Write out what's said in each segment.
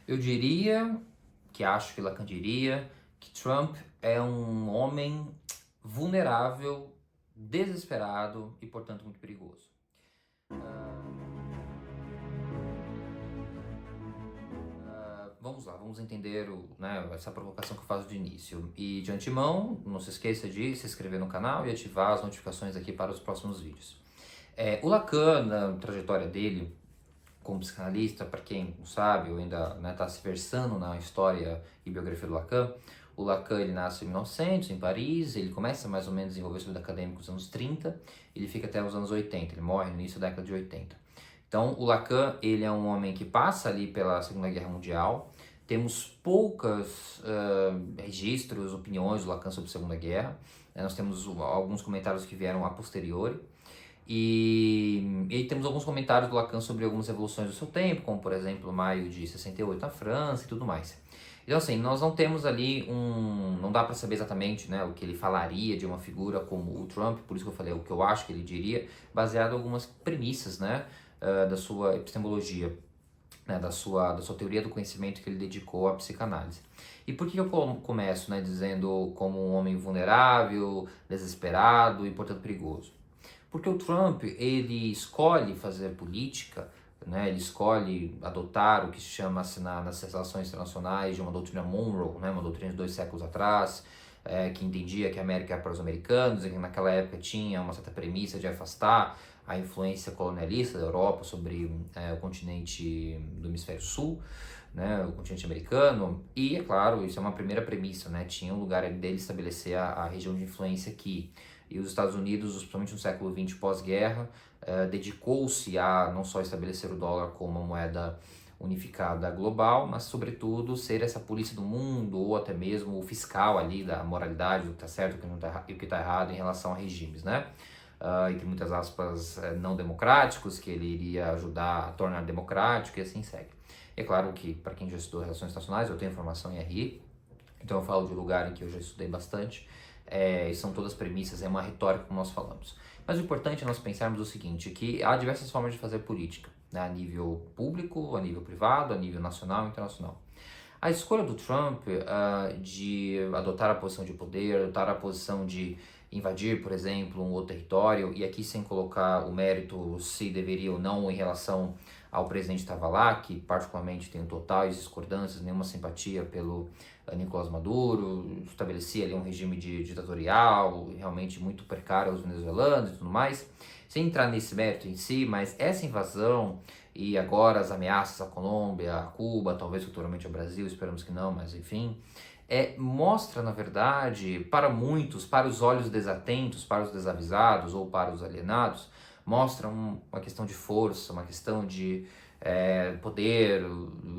Eu diria, que acho que Lacan diria, que Trump é um homem vulnerável, desesperado e, portanto, muito perigoso. Vamos lá, vamos entender essa provocação que eu faço de início. E de antemão, não se esqueça de se inscrever no canal e ativar as notificações aqui para os próximos vídeos. O Lacan, na trajetória dele como psicanalista, para quem não sabe ou ainda está se versando na história e biografia do Lacan, o Lacan ele nasce em 1900 em Paris, ele começa mais ou menos a desenvolver sua vida acadêmica nos anos 30, ele fica até os anos 80, ele morre no início da década de 80. Então, o Lacan, ele é um homem que passa ali pela Segunda Guerra Mundial. Temos poucos registros, opiniões do Lacan sobre a Segunda Guerra. Nós temos alguns comentários que vieram a posteriori. E temos alguns comentários do Lacan sobre algumas revoluções do seu tempo, como por exemplo maio de 68 na França e tudo mais. Então assim, nós não temos ali não dá para saber exatamente, né, o que ele falaria de uma figura como o Trump, por isso que eu falei o que eu acho que ele diria, baseado em algumas premissas, né, da sua epistemologia, né, da sua teoria do conhecimento que ele dedicou à psicanálise. E por que eu começo, né, dizendo como um homem vulnerável, desesperado e portanto perigoso? Porque o Trump, ele escolhe fazer política, né? Ele escolhe adotar o que se chama nas relações internacionais de uma doutrina Monroe, né? Uma doutrina de 2 séculos atrás, que entendia que a América era para os americanos e que naquela época tinha uma certa premissa de afastar a influência colonialista da Europa sobre o continente do hemisfério sul, né, o continente americano, e é claro, isso é uma primeira premissa, né, tinha um lugar dele estabelecer a região de influência aqui. E os Estados Unidos, principalmente no século XX pós-guerra, dedicou-se a não só estabelecer o dólar como uma moeda unificada global, mas sobretudo ser essa polícia do mundo, ou até mesmo o fiscal ali da moralidade, do que está certo e o que está errado em relação a regimes, né? Entre muitas aspas, não democráticos, que ele iria ajudar a tornar democrático e assim segue. E é claro que, para quem já estudou relações internacionais, eu tenho formação em RI, então eu falo de um lugar em que eu já estudei bastante, são todas premissas, é uma retórica como nós falamos. Mas o importante é nós pensarmos o seguinte, que há diversas formas de fazer política, né, a nível público, a nível privado, a nível nacional e internacional. A escolha do Trump de adotar a posição de poder, adotar a posição de invadir, por exemplo, um outro território, e aqui sem colocar o mérito se deveria ou não em relação ao presidente que estava lá, que particularmente tenho totais discordâncias, nenhuma simpatia pelo Nicolás Maduro, estabelecia ali um regime ditatorial, realmente muito precário aos venezuelanos e tudo mais, sem entrar nesse mérito em si, mas essa invasão e agora as ameaças à Colômbia, a Cuba, talvez futuramente ao Brasil, esperamos que não, mas enfim, mostra, na verdade, para muitos, para os olhos desatentos, para os desavisados ou para os alienados, mostra uma questão de força, uma questão de poder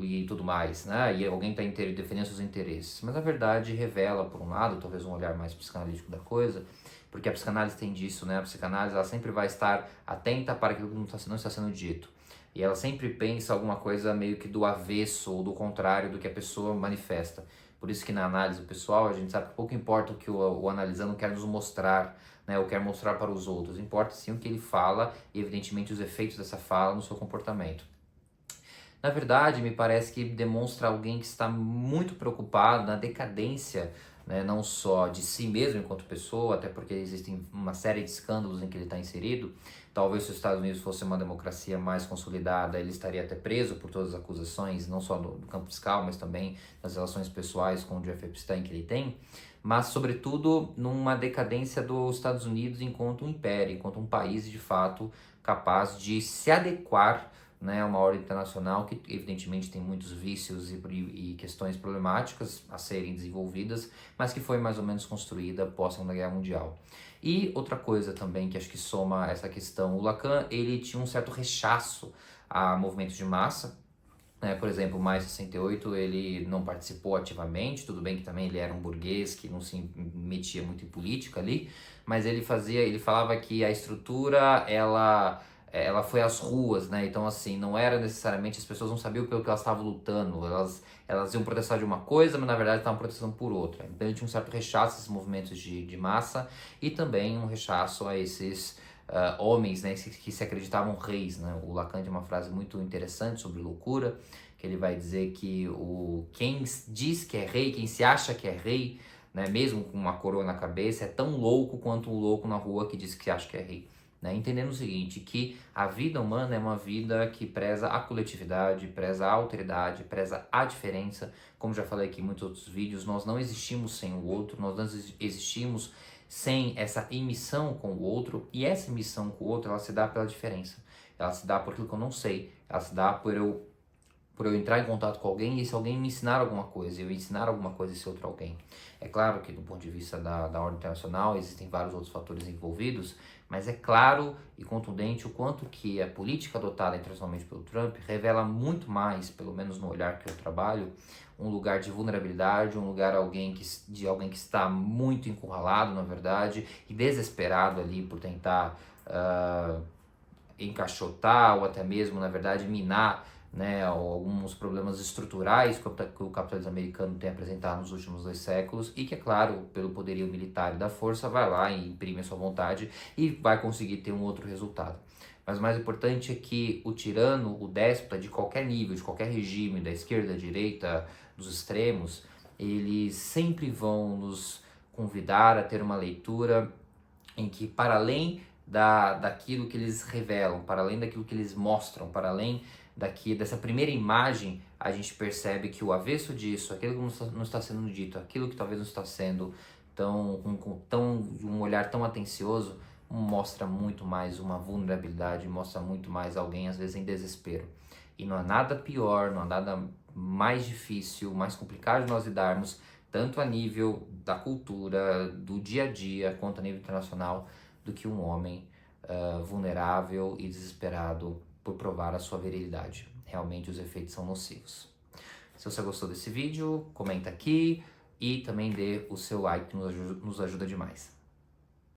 e tudo mais, né? E alguém está defendendo seus interesses. Mas, na verdade, revela, por um lado, talvez um olhar mais psicanalítico da coisa, porque a psicanálise tem disso, né? A psicanálise ela sempre vai estar atenta para aquilo que não está sendo dito. E ela sempre pensa alguma coisa meio que do avesso ou do contrário do que a pessoa manifesta. Por isso que na análise pessoal a gente sabe que pouco importa o que o analisando quer nos mostrar, né, ou quer mostrar para os outros. Importa sim o que ele fala e evidentemente os efeitos dessa fala no seu comportamento. Na verdade, me parece que demonstra alguém que está muito preocupado na decadência, né, não só de si mesmo enquanto pessoa, até porque existem uma série de escândalos em que ele está inserido. Talvez se os Estados Unidos fosse uma democracia mais consolidada, ele estaria até preso por todas as acusações, não só no campo fiscal, mas também nas relações pessoais com o Jeff Epstein que ele tem. Mas, sobretudo, numa decadência dos Estados Unidos enquanto um império, enquanto um país de fato capaz de se adequar, né, uma ordem internacional que evidentemente tem muitos vícios e questões problemáticas a serem desenvolvidas, mas que foi mais ou menos construída após a Segunda Guerra Mundial. E outra coisa também que acho que soma essa questão, o Lacan ele tinha um certo rechaço a movimentos de massa, né? Por exemplo, o Maio 68 ele não participou ativamente, tudo bem que também ele era um burguês que não se metia muito em política ali, mas ele falava que a estrutura ela foi às ruas, né? Então, assim, não era necessariamente, as pessoas não sabiam pelo que elas estavam lutando, elas iam protestar de uma coisa, mas na verdade estavam protestando por outra. Então, ele tinha um certo rechaço a esses movimentos de massa e também um rechaço a esses homens, né, que se acreditavam reis, né? O Lacan tem uma frase muito interessante sobre loucura, que ele vai dizer que quem diz que é rei, quem se acha que é rei, né, mesmo com uma coroa na cabeça, é tão louco quanto o louco na rua que diz que acha que é rei. Né? Entendendo o seguinte, que a vida humana é uma vida que preza a coletividade, preza a alteridade, preza a diferença. Como já falei aqui em muitos outros vídeos, nós não existimos sem o outro, nós não existimos sem essa emissão com o outro, e essa emissão com o outro, ela se dá pela diferença. Ela se dá por aquilo que eu não sei, ela se dá por eu entrar em contato com alguém e esse alguém me ensinar alguma coisa, eu ensinar alguma coisa a esse outro alguém. É claro que do ponto de vista da ordem internacional existem vários outros fatores envolvidos, mas é claro e contundente o quanto que a política adotada internacionalmente pelo Trump revela muito mais, pelo menos no olhar que eu trabalho, um lugar de vulnerabilidade, um lugar de alguém que está muito encurralado, na verdade, e desesperado ali por tentar encaixotar ou até mesmo, na verdade, minar, né, alguns problemas estruturais que o capitalismo americano tem apresentado nos últimos 2 séculos e que, é claro, pelo poderio militar e da força, vai lá e imprime a sua vontade e vai conseguir ter um outro resultado. Mas o mais importante é que o tirano, o déspota de qualquer nível, de qualquer regime, da esquerda, da direita, dos extremos, eles sempre vão nos convidar a ter uma leitura em que, para além daquilo que eles revelam, para além daquilo que eles mostram, para além dessa primeira imagem, a gente percebe que o avesso disso, aquilo que não está sendo dito, aquilo que talvez não está sendo um olhar tão atencioso, mostra muito mais uma vulnerabilidade, mostra muito mais alguém, às vezes, em desespero. E não há nada pior, não há nada mais difícil, mais complicado de nós lidarmos, tanto a nível da cultura, do dia a dia, quanto a nível internacional, do que um homem vulnerável e desesperado por provar a sua virilidade. Realmente os efeitos são nocivos. Se você gostou desse vídeo, comenta aqui e também dê o seu like que nos ajuda demais.